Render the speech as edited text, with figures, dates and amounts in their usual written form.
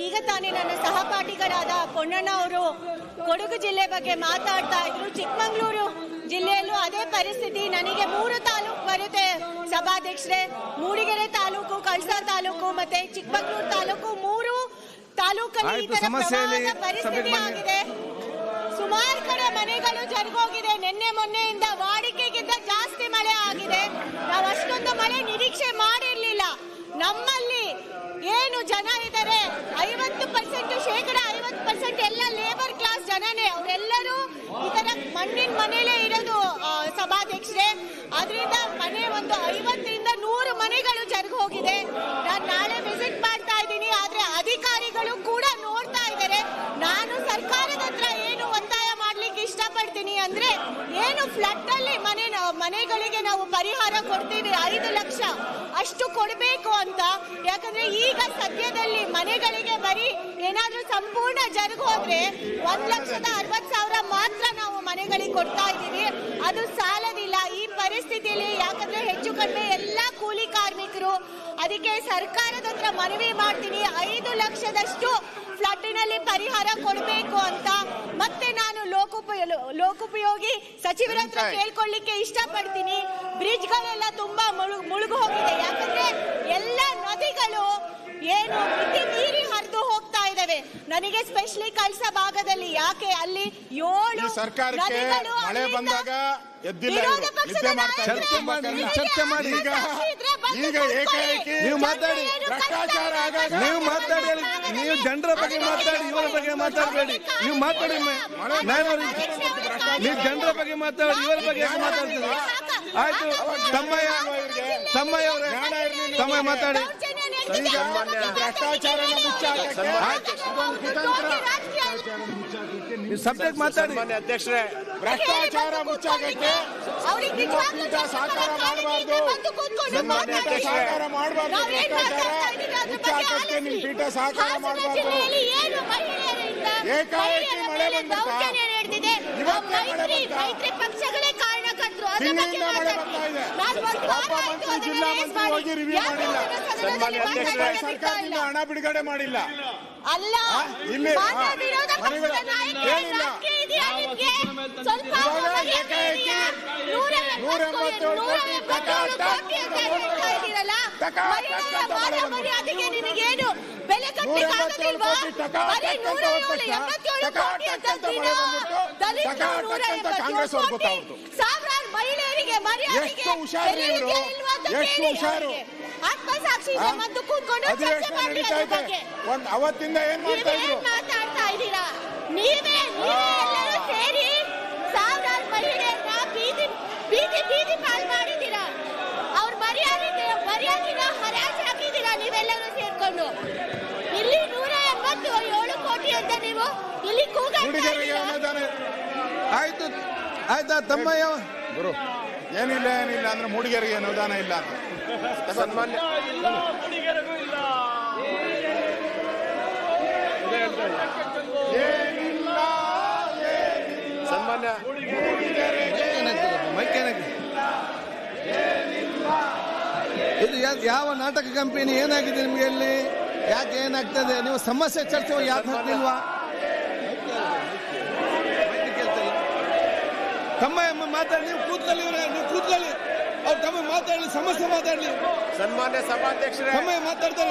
ಈಗ ತಾನೇ ನನ್ನ ಸಹಪಾಠಿಗಳಾದ ಪೊನ್ನಣ್ಣ ಅವರು ಕೊಡಗು ಜಿಲ್ಲೆ ಬಗ್ಗೆ ಮಾತಾಡ್ತಾ ಇದ್ರು. ಚಿಕ್ಕಮಗಳೂರು ಜಿಲ್ಲೆಯಲ್ಲೂ ಅದೇ ಪರಿಸ್ಥಿತಿ. ನನಗೆ 3 ತಾಲೂಕು ಬರುತ್ತೆ ಸಭಾಧ್ಯಕ್ಷರೇ. ಮೂಡಿಗೆರೆ ತಾಲೂಕು, ಕಳಸಾ ತಾಲೂಕು ಮತ್ತೆ ಚಿಕ್ಕಮಗಳೂರು ತಾಲೂಕು, 3 ತಾಲೂಕಲ್ಲಿ ಈ ತರ ಪರಿಸ್ಥಿತಿ ಆಗಿದೆ. ಸುಮಾರು ಕಡೆ ಮನೆಗಳು ಜರುಗೋಗಿದೆ. ನಿನ್ನೆ ಮೊನ್ನೆಯಿಂದ ವಾಡಿಕೆಗಿಂತ ಜಾಸ್ತಿ ಮಳೆ ಆಗಿದೆ. ನಾವು ಅಷ್ಟೊಂದು ಮಳೆ ನಿರೀಕ್ಷೆ ಮಾಡಿರ್ಲಿಲ್ಲ. ನಮ್ಮಲ್ಲಿ ಏನು ಜನ ಇದ್ದಾರೆ 50% ಶೇಕಡ 50% ಎಲ್ಲ ಲೇಬರ್ ಕ್ಲಾಸ್ ಜನನೇ. ಅವರೆಲ್ಲರೂ ಈ ತರ ಮಣ್ಣಿನ ಮನೆಯಲ್ಲೇ ಇರೋದು ಸಭಾಧ್ಯಕ್ಷರೇ. ಅದರಿಂದ ಮನೆ ಒಂದು 50ರಿಂದ 100 ಮನೆಗಳು ಜರುಗಿ ಹೋಗಿದೆ. ನಾನು ನಾಳೆ ವಿಸಿಟ್ ಮಾಡ್ತಾ ಇದ್ದೀನಿ. ಆದ್ರೆ ಅಧಿಕಾರಿಗಳು ಕೂಡ ನೋಡ್ತಾ ಇದ್ದಾರೆ. ನಾನು ಸರ್ಕಾರದ ಹತ್ರ ಏನು ಒತ್ತಾಯ ಮಾಡ್ಲಿಕ್ಕೆ ಇಷ್ಟಪಡ್ತೀನಿ ಅಂದ್ರೆ, ಏನು ಫ್ಲಡ್ ಅಲ್ಲಿ ಮನೆಗಳಿಗೆ ನಾವು ಪರಿಹಾರ ಕೊಡ್ತೀವಿ 5 ಲಕ್ಷ ಅಷ್ಟು ಕೊಡಬೇಕು ಅಂತ. ಯಾಕಂದ್ರೆ ಈಗ ಸದ್ಯದಲ್ಲಿ ಮನೆಗಳಿಗೆ ಬರೀ ಏನಾದ್ರೂ ಸಂಪೂರ್ಣ ಜರುಗು ಹೋದ್ರೆ 1,60,000 ಮಾತ್ರ ನಾವು ಮನೆಗಳಿಗೆ ಕೊಡ್ತಾ ಇದ್ದೀವಿ. ಅದು ಸಾಲದಿಲ್ಲ ಈ ಪರಿಸ್ಥಿತಿಯಲ್ಲಿ. ಯಾಕಂದ್ರೆ ಹೆಚ್ಚು ಕಡಿಮೆ ಎಲ್ಲಾ ಕೂಲಿ ಕಾರ್ಮಿಕರು. ಅದಕ್ಕೆ ಸರ್ಕಾರದ ಹತ್ರ ಮನವಿ ಮಾಡ್ತೀನಿ, 5 ಲಕ್ಷದಷ್ಟು ಫ್ಲಡ್ನಲ್ಲಿ ಪರಿಹಾರ ಕೊಡಬೇಕು ಅಂತ. ಮತ್ತೆ ನಾನು ಲೋಕೋಪಯೋಗಿ ಸಚಿವರ ಹತ್ರ ಕೇಳ್ಕೊಳ್ಳಿಕ್ಕೆ ಇಷ್ಟಪಡ್ತೀನಿ. ಬ್ರಿಡ್ಜ್ಗಳೆಲ್ಲ ತುಂಬಾ ಮುಳುಗು ಹೋಗಿದೆ. ಯಾಕಂದ್ರೆ ಎಲ್ಲ ನದಿಗಳು ಏನು ಮಿತಿ ಮೀರಿ ಹರಿದು ಹೋಗ್ತಾ ಇದಾವೆ. ನನಗೆ ಸ್ಪೆಷಲಿ ಕಳಸಾ ಭಾಗದಲ್ಲಿ ಯಾಕೆ ಅಲ್ಲಿ 7 ಸರ್ಕಾರಕ್ಕೆ ಮಳೆ ಬಂದಾಗ ಚರ್ಚೆ ಮಾಡಿ. ಈಗ ಏಕಾಏಕಿ ನೀವು ಮಾತಾಡಿ, ಭ್ರಷ್ಟಾಚಾರ ನೀವು ಜನರ ಬಗ್ಗೆ ಮಾತಾಡಿ, ಇವರ ಬಗ್ಗೆ ಮಾತಾಡಬೇಡಿ. ನೀವು ಮಾತಾಡಿ, ನೀವು ಜನರ ಬಗ್ಗೆ ಮಾತಾಡಿ, ಇವರ ಬಗ್ಗೆ ಮಾತಾಡ್ತೀವಿ. ಆಯ್ತು, ತಮ್ಮಯ್ಯ ಮಾತಾಡಿ. ಭ್ರಷ್ಟಾಚಾರನ ಮುಚ್ಚಾಕಕ್ಕೆ ಸಬ್ಜೆಕ್ಟ್ ಮಾತಾಡಿ. ಅಧ್ಯಕ್ಷರೇ, ಭ್ರಷ್ಟಾಚಾರ ಮುಚ್ಚಾಕಕ್ಕೆ ಪೀಠ ಸಹಕಾರ ಮಾಡಬಾರ್ದು. ಸಹಕಾರ ಮಾಡಬಾರ್ದು. ಭ್ರಷ್ಟಾಚಾರ ಮುಚ್ಚಾಕಕ್ಕೆ ನಿಮ್ ಪೀಠ ಸಹಕಾರ ಮಾಡಬಾರ್ದು. ಏಕಾಏಕಿ ಮಳೆ ಬಂದಿದೆ. ಇವತ್ತೇ ಮಳೆ ಹಿಂದಿನಿಂದ ಮಳೆ ಬರ್ತಾ ಇದೆ. ಒಬ್ಬ ಮಂತ್ರಿ, ಜಿಲ್ಲಾ ಮಂತ್ರಿ ಹೋಗಿ ರಿವ್ಯೂ ಮಾಡಿಲ್ಲ. ಸರ್ಕಾರದಿಂದ ಹಣ ಬಿಡುಗಡೆ ಮಾಡಿಲ್ಲ. ಅಲ್ಲ, ಇಲ್ಲಿ ಹೇಳಿಲ್ಲ. ಏಕಾಏಕಿ 187 ಅದಕ್ಕೆ ನಿಮಗೇನು ಬೆಲೆ ಕಟ್ಟಲಿಕ್ಕಾಗೋದಿಲ್ವಾ? ಸಾವಿರಾರು ಮಹಿಳೆಯರಿಗೆ ಎಷ್ಟು ಹುಷಾರು ಇವರು, ಎಷ್ಟು ಹುಷಾರು. ಆತ್ಮಸಾಕ್ಷಿ ಮತ್ತು ಕೂತ್ಕೊಂಡು ಅವತ್ತಿಂದ ಏನ್ ಮಾಡ್ತಾ ಇದ್ರು? ಮಾತಾಡ್ತಾ ಇದ್ದೀರಾ ನೀವೇ ಎಲ್ಲರೂ ಸೇರಿ ಸಾವಿರಾರು ಮಹಿಳೆಯರನ್ನ ಬೀದಿ ಪಾಲ್ ಮಾಡಿದ್ದೀರಾ. ಅವ್ರ ಮರ್ಯಾದೆನ ಹರಾಜು ಹಾಕಿದ್ದೀರಾ ನೀವೆಲ್ಲರೂ ಸೇರ್ಕೊಂಡು. ಇಲ್ಲಿ 187 ಕೋಟಿ ಅಂತ ನೀವು ಇಲ್ಲಿ ಆಯ್ತು, ಆಯ್ತಾ ತಮ್ಮಯ್ಯ? ಗುರು, ಏನಿಲ್ಲ ಅಂದ್ರೆ ಮೂಡಿಗೆರೆಗೆ ಅನುದಾನ ಇಲ್ಲ ಅಂತ ಸನ್ಮಾನ್ಯ ಸನ್ಮಾನ್ಯ ಇದು ಯಾವ ನಾಟಕ ಕಂಪನಿ? ಏನಾಗಿದೆ ನಿಮ್ಗೆ ಇಲ್ಲಿ? ಯಾಕೆ ಏನಾಗ್ತದೆ? ನೀವು ಸಮಸ್ಯೆ ಚರ್ಚೆ ಯಾಕೆ ಹಾಕ್ತಿಲ್ವಾ? ತಮ್ಮ ಮಾತಾಡಿ, ನೀವು ಕೂತ್ಕೊಳ್ಳಿ, ಅವ್ರು ತಮ್ಮ ಮಾತಾಡಲಿ, ಸಮಸ್ಯೆ ಮಾತಾಡಲಿ. ಸನ್ಮಾನ್ಯ ಸಭಾಧ್ಯಕ್ಷರೇ, ತಮ್ಮ ಮಾತಾಡ್ತಾರೆ.